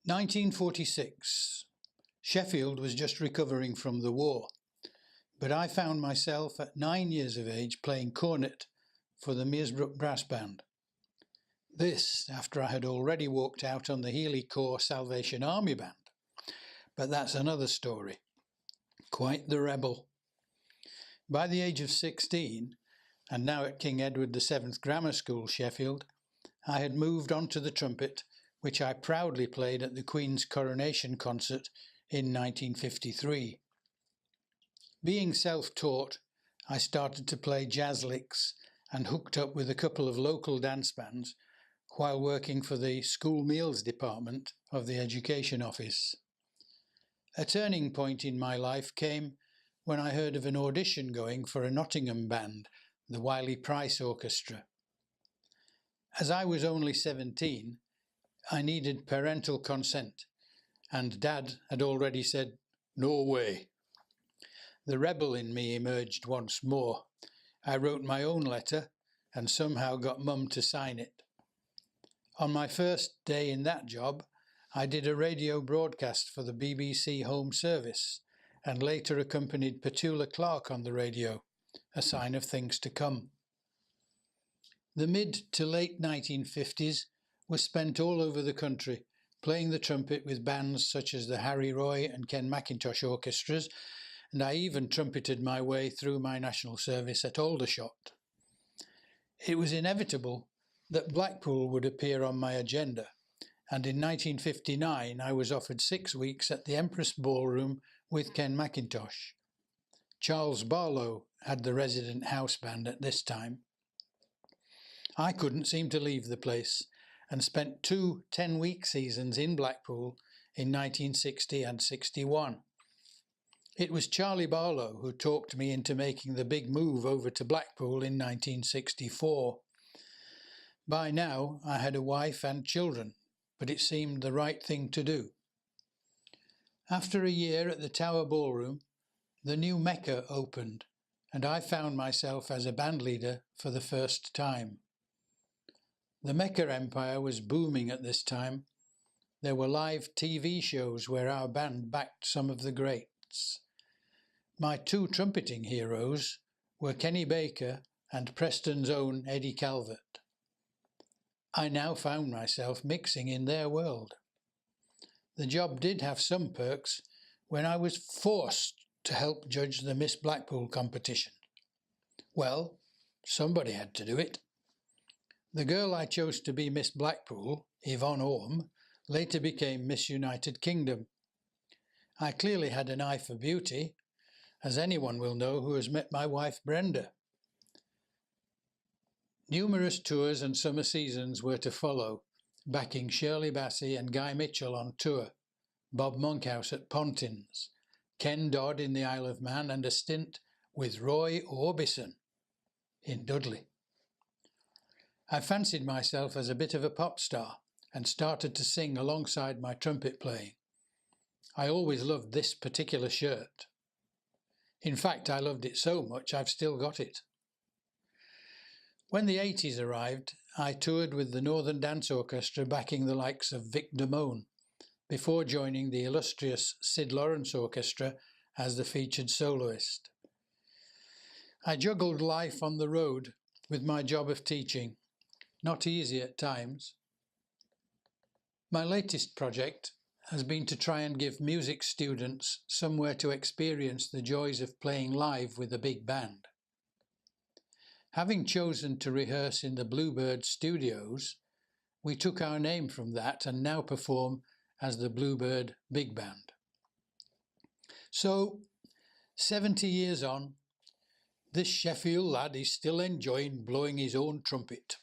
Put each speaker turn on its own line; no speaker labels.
1946. Sheffield was just recovering from the war, but I found myself at 9 years of age playing cornet for the Meersbrook Brass Band. This after I had already walked out on the Healy Corps Salvation Army Band. But that's another story. Quite the rebel. By the age of 16, and now at King Edward VII Grammar School, Sheffield, I had moved on to the trumpet, which I proudly played at the Queen's Coronation concert in 1953. Being self-taught, I started to play jazz licks and hooked up with a couple of local dance bands while working for the school meals department of the Education Office. A turning point in my life came when I heard of an audition going for a Nottingham band, the Wylie Price Orchestra. As I was only 17, I needed parental consent, and Dad had already said, "No way." The rebel in me emerged once more. I wrote my own letter and somehow got Mum to sign it. On my first day in that job, I did a radio broadcast for the BBC Home Service and later accompanied Petula Clarke on the radio, a sign of things to come. The mid to late 1950s was spent all over the country, playing the trumpet with bands such as the Harry Roy and Ken Mackintosh orchestras, and I even trumpeted my way through my national service at Aldershot. It was inevitable that Blackpool would appear on my agenda, and in 1959 I was offered 6 weeks at the Empress Ballroom with Ken Mackintosh. Charlie Barlow had the resident house band at this time. I couldn't seem to leave the place and spent 2 10-week seasons in Blackpool in 1960 and 61. It was Charlie Barlow who talked me into making the big move over to Blackpool in 1964. By now I had a wife and children, but it seemed the right thing to do. After a year at the Tower Ballroom, the new Mecca opened, and I found myself as a band leader for the first time. The Mecca empire was booming at this time. There were live TV shows where our band backed some of the greats. My 2 trumpeting heroes were Kenny Baker and Preston's own Eddie Calvert. I now found myself mixing in their world. The job did have some perks when I was forced to help judge the Miss Blackpool competition. Well, somebody had to do it. The girl I chose to be Miss Blackpool, Yvonne Orme, later became Miss United Kingdom. I clearly had an eye for beauty, as anyone will know who has met my wife Brenda. Numerous tours and summer seasons were to follow, backing Shirley Bassey and Guy Mitchell on tour, Bob Monkhouse at Pontins, Ken Dodd in the Isle of Man, and a stint with Roy Orbison in Dudley. I fancied myself as a bit of a pop star and started to sing alongside my trumpet playing. I always loved this particular shirt. In fact, I loved it so much I've still got it. When the 80s arrived, I toured with the Northern Dance Orchestra backing the likes of Vic Damone, before joining the illustrious Syd Lawrence Orchestra as the featured soloist. I juggled life on the road with my job of teaching, not easy at times. My latest project has been to try and give music students somewhere to experience the joys of playing live with a big band. Having chosen to rehearse in the Bluebird Studios, we took our name from that and now perform as the Bluebird Big Band. So, 70 years on, this Sheffield lad is still enjoying blowing his own trumpet.